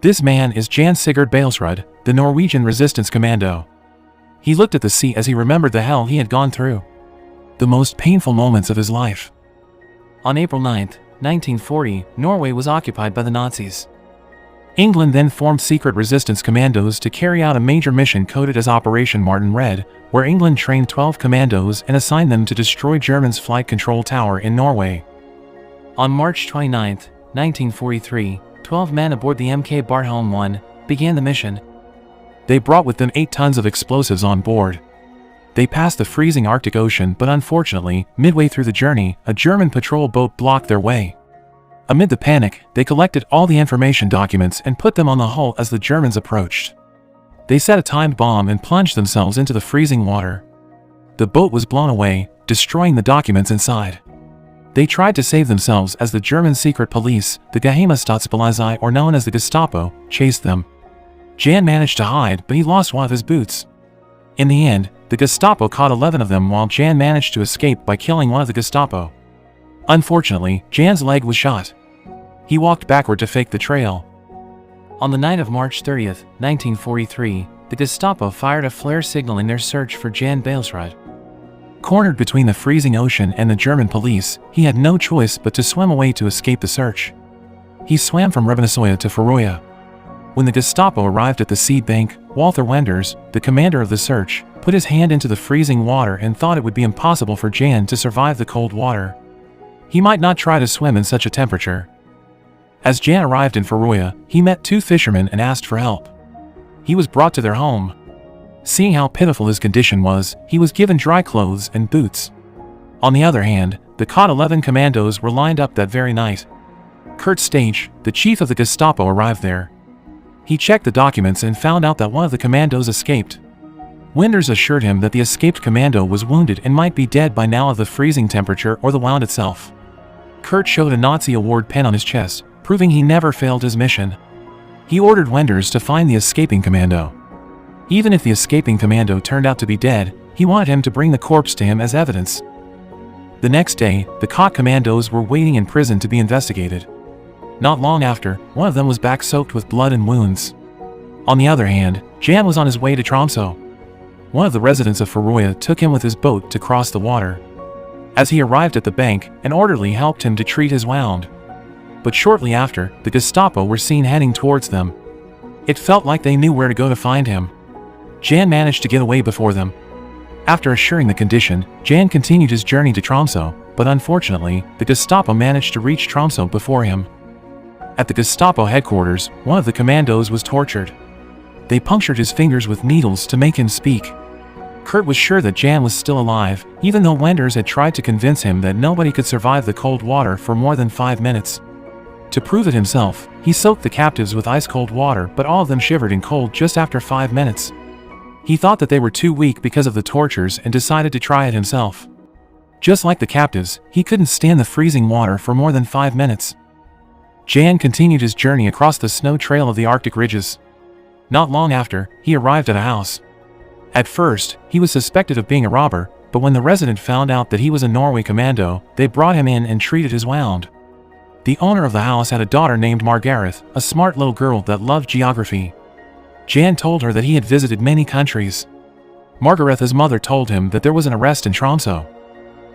This man is Jan Sigurd Balsrud, the Norwegian resistance commando. He looked at the sea as he remembered the hell he had gone through. The most painful moments of his life. On April 9, 1940, Norway was occupied by the Nazis. England then formed secret resistance commandos to carry out a major mission coded as Operation Martin Red, where England trained 12 commandos and assigned them to destroy Germany's flight control tower in Norway. On March 29, 1943, 12 men aboard the MK Bartholm 1 began the mission. They brought with them 8 tons of explosives on board. They passed the freezing Arctic Ocean, but unfortunately, midway through the journey, a German patrol boat blocked their way. Amid the panic, they collected all the information documents and put them on the hull as the Germans approached. They set a timed bomb and plunged themselves into the freezing water. The boat was blown away, destroying the documents inside. They tried to save themselves as the German secret police, the Geheimstaatspolizei, or known as the Gestapo, chased them. Jan managed to hide, but he lost one of his boots. In the end, the Gestapo caught 11 of them while Jan managed to escape by killing one of the Gestapo. Unfortunately, Jan's leg was shot. He walked backward to fake the trail. On the night of March 30, 1943, the Gestapo fired a flare signaling their search for Jan Balsrud. Cornered between the freezing ocean and the German police, he had no choice but to swim away to escape the search. He swam from Ravnasoya to Feroya. When the Gestapo arrived at the sea bank, Walter Wenders, the commander of the search, put his hand into the freezing water and thought it would be impossible for Jan to survive the cold water. He might not try to swim in such a temperature. As Jan arrived in Feroya, he met 2 fishermen and asked for help. He was brought to their home. Seeing how pitiful his condition was, he was given dry clothes and boots. On the other hand, the caught 11 commandos were lined up that very night. Kurt Stage, the chief of the Gestapo, arrived there. He checked the documents and found out that one of the commandos escaped. Wenders assured him that the escaped commando was wounded and might be dead by now of the freezing temperature or the wound itself. Kurt showed a Nazi award pin on his chest, proving he never failed his mission. He ordered Wenders to find the escaping commando. Even if the escaping commando turned out to be dead, he wanted him to bring the corpse to him as evidence. The next day, the caught commandos were waiting in prison to be investigated. Not long after, one of them was back soaked with blood and wounds. On the other hand, Jan was on his way to Tromsø. One of the residents of Feroya took him with his boat to cross the water. As he arrived at the bank, an orderly helped him to treat his wound. But shortly after, the Gestapo were seen heading towards them. It felt like they knew where to go to find him. Jan managed to get away before them. After assuring the condition, Jan continued his journey to Tromsø, but unfortunately, the Gestapo managed to reach Tromsø before him. At the Gestapo headquarters, one of the commandos was tortured. They punctured his fingers with needles to make him speak. Kurt was sure that Jan was still alive, even though Wenders had tried to convince him that nobody could survive the cold water for more than 5 minutes. To prove it himself, he soaked the captives with ice-cold water, but all of them shivered in cold just after 5 minutes. He thought that they were too weak because of the tortures and decided to try it himself. Just like the captives, he couldn't stand the freezing water for more than 5 minutes. Jan continued his journey across the snow trail of the Arctic ridges. Not long after, he arrived at a house. At first, he was suspected of being a robber, but when the resident found out that he was a Norway commando, they brought him in and treated his wound. The owner of the house had a daughter named Margaret, a smart little girl that loved geography. Jan told her that he had visited many countries. Margaretha's mother told him that there was an arrest in Tromsø,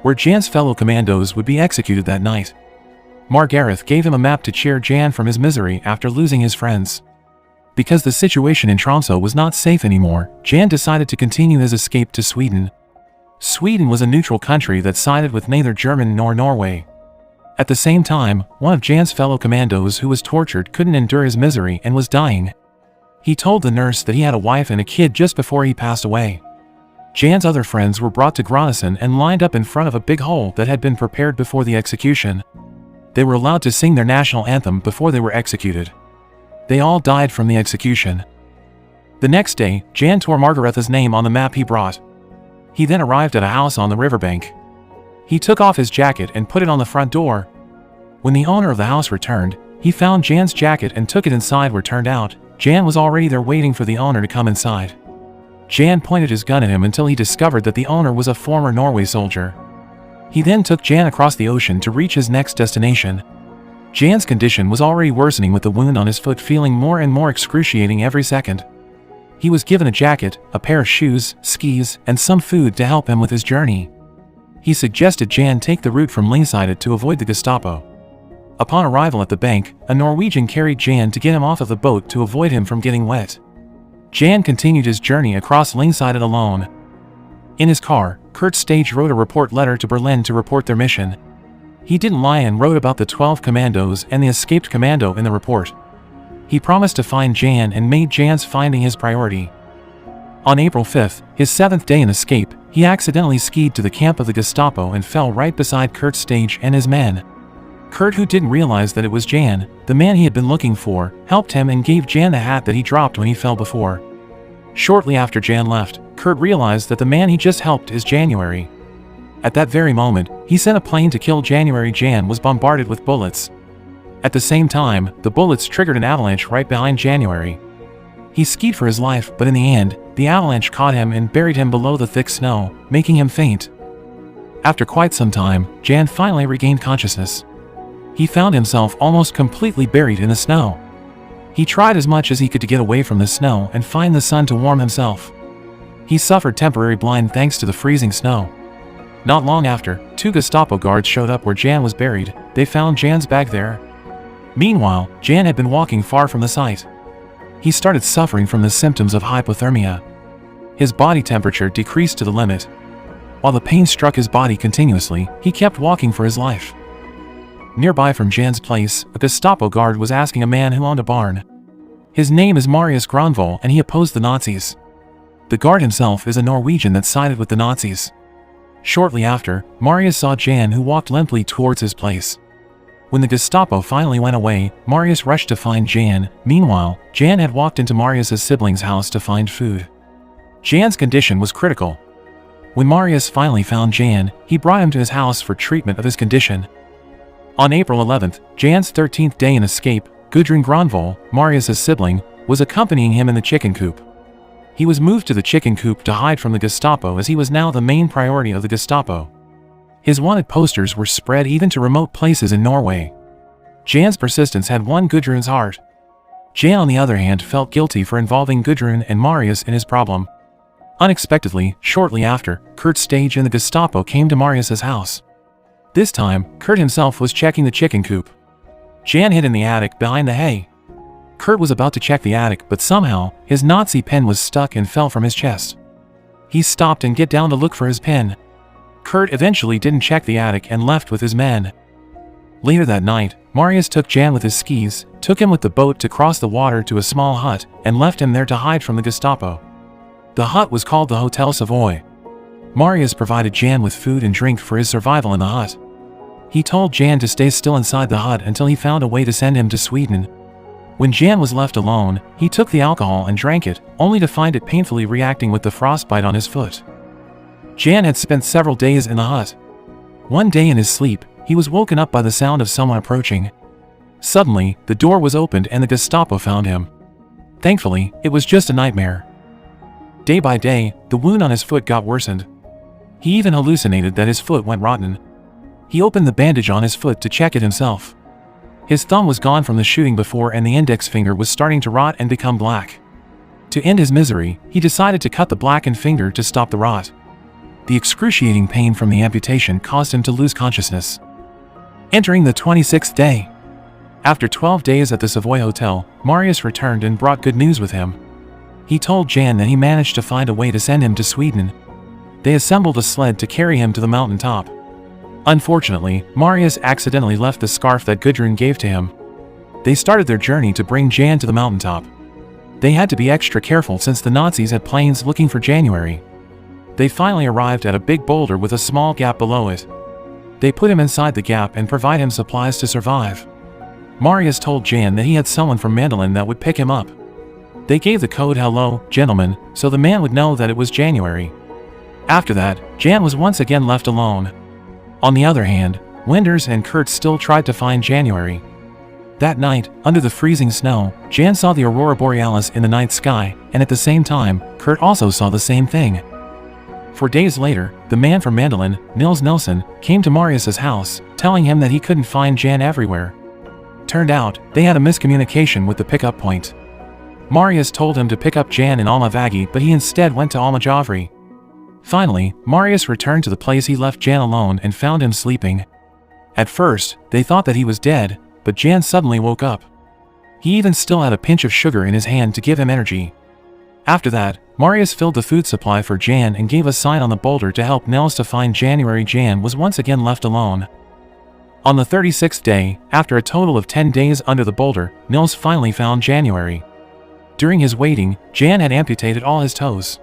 where Jan's fellow commandos would be executed that night. Margaret gave him a map to cheer Jan from his misery after losing his friends. Because the situation in Tromsø was not safe anymore, Jan decided to continue his escape to Sweden. Sweden was a neutral country that sided with neither Germany nor Norway. At the same time, one of Jan's fellow commandos who was tortured couldn't endure his misery and was dying. He told the nurse that he had a wife and a kid just before he passed away. Jan's other friends were brought to Grønnesen and lined up in front of a big hole that had been prepared before the execution. They were allowed to sing their national anthem before they were executed. They all died from the execution. The next day, Jan tore Margaretha's name on the map he brought. He then arrived at a house on the riverbank. He took off his jacket and put it on the front door. When the owner of the house returned, he found Jan's jacket and took it inside where turned out, Jan was already there waiting for the owner to come inside. Jan pointed his gun at him until he discovered that the owner was a former Norway soldier. He then took Jan across the ocean to reach his next destination. Jan's condition was already worsening, with the wound on his foot feeling more and more excruciating every second. He was given a jacket, a pair of shoes, skis, and some food to help him with his journey. He suggested Jan take the route from Lyngseidet to avoid the Gestapo. Upon arrival at the bank, a Norwegian carried Jan to get him off of the boat to avoid him from getting wet. Jan continued his journey across Lyngseidet alone. In his car, Kurt Stage wrote a report letter to Berlin to report their mission. He didn't lie and wrote about the 12 commandos and the escaped commando in the report. He promised to find Jan and made Jan's finding his priority. On April 5th, his 7th day in escape, he accidentally skied to the camp of the Gestapo and fell right beside Kurt Stage and his men. Kurt, who didn't realize that it was Jan, the man he had been looking for, helped him and gave Jan the hat that he dropped when he fell before. Shortly after Jan left, Kurt realized that the man he just helped is January. At that very moment, he sent a plane to kill January. Jan was bombarded with bullets. At the same time, the bullets triggered an avalanche right behind January. He skied for his life, but in the end, the avalanche caught him and buried him below the thick snow, making him faint. After quite some time, Jan finally regained consciousness. He found himself almost completely buried in the snow. He tried as much as he could to get away from the snow and find the sun to warm himself. He suffered temporary blind thanks to the freezing snow. Not long after, 2 Gestapo guards showed up where Jan was buried. They found Jan's bag there. Meanwhile, Jan had been walking far from the site. He started suffering from the symptoms of hypothermia. His body temperature decreased to the limit. While the pain struck his body continuously, he kept walking for his life. Nearby from Jan's place, a Gestapo guard was asking a man who owned a barn. His name is Marius Granvoll and he opposed the Nazis. The guard himself is a Norwegian that sided with the Nazis. Shortly after, Marius saw Jan, who walked limply towards his place. When the Gestapo finally went away, Marius rushed to find Jan. Meanwhile, Jan had walked into Marius's siblings' house to find food. Jan's condition was critical. When Marius finally found Jan, he brought him to his house for treatment of his condition. On April 11th, Jan's 13th day in escape, Gudrun Granvoll, Marius's sibling, was accompanying him in the chicken coop. He was moved to the chicken coop to hide from the Gestapo, as he was now the main priority of the Gestapo. His wanted posters were spread even to remote places in Norway. Jan's persistence had won Gudrun's heart. Jan, on the other hand, felt guilty for involving Gudrun and Marius in his problem. Unexpectedly, shortly after, Kurt Stage and the Gestapo came to Marius's house. This time, Kurt himself was checking the chicken coop. Jan hid in the attic behind the hay. Kurt was about to check the attic, but somehow, his Nazi pen was stuck and fell from his chest. He stopped and get down to look for his pen. Kurt eventually didn't check the attic and left with his men. Later that night, Marius took Jan with his skis, took him with the boat to cross the water to a small hut, and left him there to hide from the Gestapo. The hut was called the Hotel Savoy. Marius provided Jan with food and drink for his survival in the hut. He told Jan to stay still inside the hut until he found a way to send him to Sweden. When Jan was left alone, he took the alcohol and drank it, only to find it painfully reacting with the frostbite on his foot. Jan had spent several days in the hut. One day in his sleep, he was woken up by the sound of someone approaching. Suddenly, the door was opened and the Gestapo found him. Thankfully, it was just a nightmare. Day by day, the wound on his foot got worsened. He even hallucinated that his foot went rotten. He opened the bandage on his foot to check it himself. His thumb was gone from the shooting before and the index finger was starting to rot and become black. To end his misery, he decided to cut the blackened finger to stop the rot. The excruciating pain from the amputation caused him to lose consciousness. Entering the 26th day. After 12 days at the Savoy Hotel, Marius returned and brought good news with him. He told Jan that he managed to find a way to send him to Sweden. They assembled a sled to carry him to the mountain top. Unfortunately, Marius accidentally left the scarf that Gudrun gave to him. They started their journey to bring Jan to the mountaintop. They had to be extra careful since the Nazis had planes looking for January. They finally arrived at a big boulder with a small gap below it. They put him inside the gap and provide him supplies to survive. Marius told Jan that he had someone from Mandolin that would pick him up. They gave the code "Hello, gentlemen," so the man would know that it was January. After that, Jan was once again left alone. On the other hand, Wenders and Kurt still tried to find January. That night, under the freezing snow, Jan saw the aurora borealis in the night sky, and at the same time, Kurt also saw the same thing. 4 days later, the man from Mandolin, Nils Nilsson, came to Marius's house, telling him that he couldn't find Jan everywhere. Turned out, they had a miscommunication with the pickup point. Marius told him to pick up Jan in Almaviadi, but he instead went to Almajavri. Finally, Marius returned to the place he left Jan alone and found him sleeping. At first, they thought that he was dead, but Jan suddenly woke up. He even still had a pinch of sugar in his hand to give him energy. After that, Marius filled the food supply for Jan and gave a sign on the boulder to help Nils to find January. Jan was once again left alone. On the 36th day, after a total of 10 days under the boulder, Nils finally found January. During his waiting, Jan had amputated all his toes.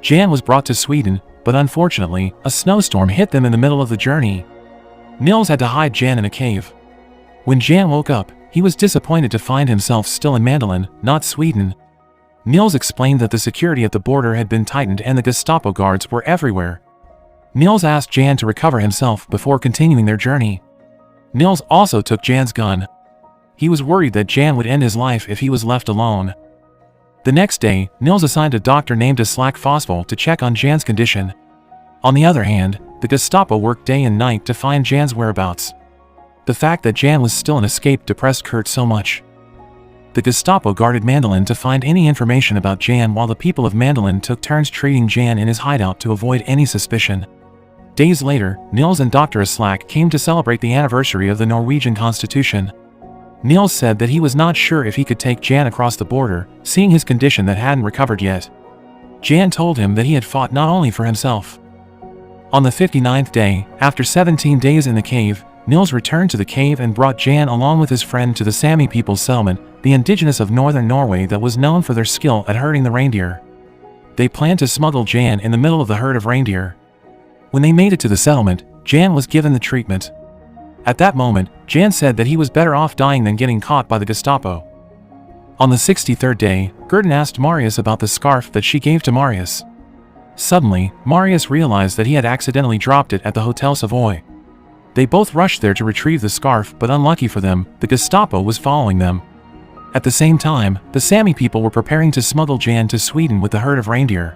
Jan was brought to Sweden, but unfortunately, a snowstorm hit them in the middle of the journey. Nils had to hide Jan in a cave. When Jan woke up, he was disappointed to find himself still in Mandalin, not Sweden. Nils explained that the security at the border had been tightened and the Gestapo guards were everywhere. Nils asked Jan to recover himself before continuing their journey. Nils also took Jan's gun. He was worried that Jan would end his life if he was left alone. The next day, Nils assigned a doctor named Aslak Fosvold to check on Jan's condition. On the other hand, the Gestapo worked day and night to find Jan's whereabouts. The fact that Jan was still an escape depressed Kurt so much. The Gestapo guarded Mandalin to find any information about Jan, while the people of Mandalin took turns treating Jan in his hideout to avoid any suspicion. Days later, Nils and Dr. Aslak came to celebrate the anniversary of the Norwegian Constitution. Nils said that he was not sure if he could take Jan across the border, seeing his condition that hadn't recovered yet. Jan told him that he had fought not only for himself. On the 59th day, after 17 days in the cave, Nils returned to the cave and brought Jan along with his friend to the Sami people's settlement, the indigenous of northern Norway that was known for their skill at herding the reindeer. They planned to smuggle Jan in the middle of the herd of reindeer. When they made it to the settlement, Jan was given the treatment. At that moment, Jan said that he was better off dying than getting caught by the Gestapo. On the 63rd day, Gurdon asked Marius about the scarf that she gave to Marius. Suddenly, Marius realized that he had accidentally dropped it at the Hotel Savoy. They both rushed there to retrieve the scarf, but unlucky for them, the Gestapo was following them. At the same time, the Sami people were preparing to smuggle Jan to Sweden with the herd of reindeer.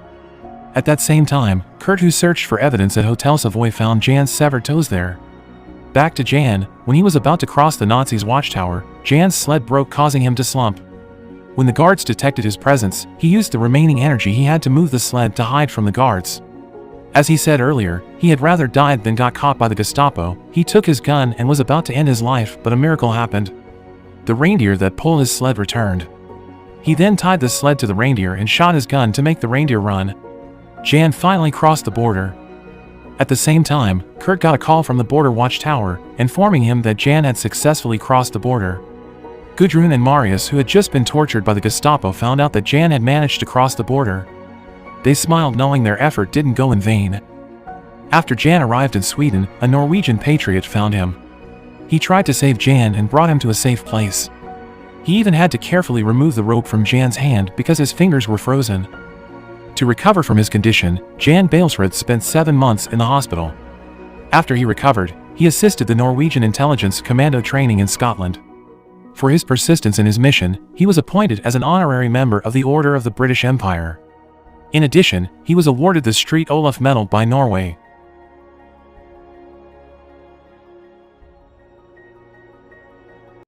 At that same time, Kurt, who searched for evidence at Hotel Savoy, found Jan's severed toes there. Back to Jan, when he was about to cross the Nazis' watchtower, Jan's sled broke, causing him to slump. When the guards detected his presence, he used the remaining energy he had to move the sled to hide from the guards. As he said earlier, he had rather died than got caught by the Gestapo. He took his gun and was about to end his life, but a miracle happened. The reindeer that pulled his sled returned. He then tied the sled to the reindeer and shot his gun to make the reindeer run. Jan finally crossed the border. At the same time, Kurt got a call from the border watchtower, informing him that Jan had successfully crossed the border. Gudrun and Marius, who had just been tortured by the Gestapo, found out that Jan had managed to cross the border. They smiled, knowing their effort didn't go in vain. After Jan arrived in Sweden, a Norwegian patriot found him. He tried to save Jan and brought him to a safe place. He even had to carefully remove the rope from Jan's hand because his fingers were frozen. To recover from his condition, Jan Balesrud spent 7 months in the hospital. After he recovered, he assisted the Norwegian intelligence commando training in Scotland. For his persistence in his mission, he was appointed as an honorary member of the Order of the British Empire. In addition, he was awarded the Street Olaf Medal by Norway,